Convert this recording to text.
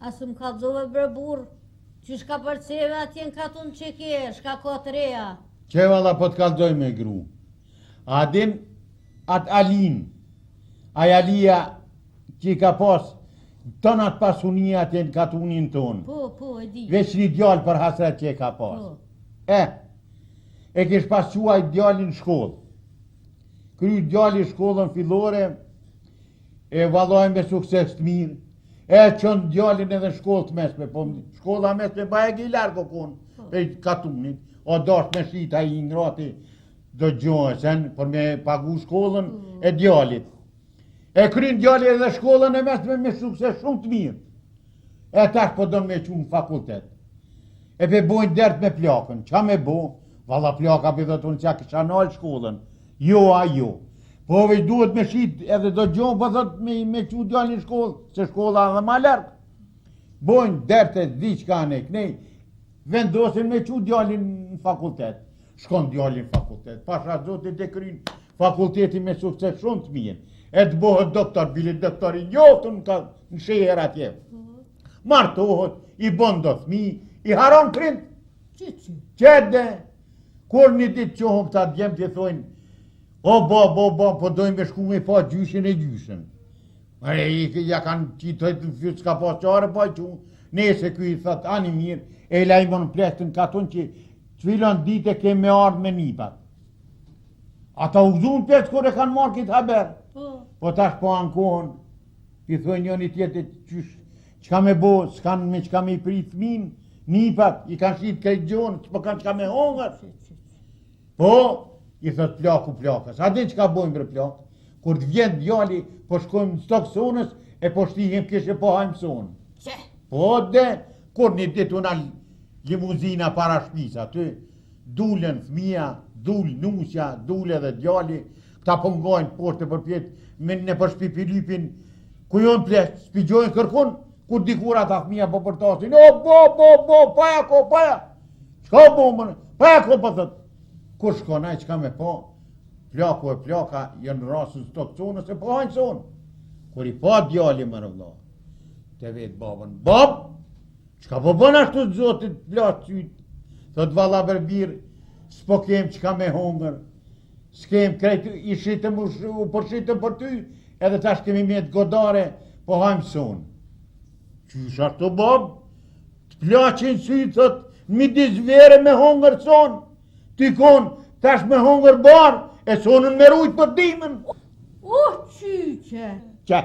Asë më kalzove bre burë, që shka përceve atjen katun që ke, shka kotë reja. Që valla po të kalzoj me gru. A din atë Alin, aja Alia që i ka pas tonat pasunia atje në katunin tonë. Po, e di. Veç një djallë për hasret që i ka pas. E kish pas quaj djallin shkollë. Kry djalli shkollën fillore, e valloj me sukses të mirë. E qënë djallin edhe shkollë të mesme, po shkolla mesme pa e largo konë, pe katunit, o dash me shita i ngrati do gjohësen për me pagu shkollën e djallit. E kryn djalli edhe shkollën e mesme me sukses shumë të mirë. E tash po do me qunë fakultet. E pe bojnë dert me plakën, qa me bo? Valla plaka për dhe tonë qa kësha nalë shkollën. Jo, ajo. Po veç duhet me shit edhe do gjohë, po thot me që djallin shkollë, se shkolla edhe ma lërgë. Bojnë derte diqka ne, kënej, vendosin me që djallin në fakultet. Shkon djallin në fakultet, pasha zotit e kryn fakulteti me sukses shumë të mirë. E të bohët doktor, bilit doktori njotën në sheher atje. Martohet, i bon do thmi, i haron prind. Qede, kur një ditë qohëm të atë gjemë të thojnë, o, po dojmë me shku me pa gjyshin e gjyshin. Ja kanë qitojtë në fytë s'ka pas qare, po që nese kuj i thëtë, ani mirë, e lajmon në plektën katon që qvilon dite ke me ardhë me nipat. Ata u gëzun pletë kër e kanë marrë këtë haber. Po tash po ankohën, i thoi njëni tjetë qysh, qka me bo, s'kanë me qka me i pri thmin, nipat, i kanë shqitë krejtë gjonë, që po kanë qka me hongër. Po, i thot plakës, a di që ka bojmë bre plakë? Kur të vjen djali, po shkojmë në stokë sonës, e po shtihim kishe po hajmë sonë. Po dhe, kur një ditë una limuzina para shpisa, ty, dulën fëmija, dul nusja, dul edhe djali, këta pongojnë poshtë për pjetë, me në për shpipilypin, ku jonë pleshtë, spigjojnë kërkun, kur dikur ata fëmija po përtasin, o, paja, qka bo më, paja ko po thëtë. Kur shkonaj qka me po, plaku e plaka jënë rasën stokë sonës e po hajnë sonë. Kur i pa djali më rëvla, te vetë babën, bab, qka po bën ashtu të zotit plasë qytë, thot valla berbirë, s'po kem qka me hongër, s'kem krejtë, i shitëm u përshitëm për ty, edhe tash kemi mjetë godare, po hajmë sonë. Qysh ashtu bab, të plaqin sy, thot, midis vere me hongër sonë, ty konë, tash me hongër barë, e sonën me rujtë për dimën. O, qyqe! Qe?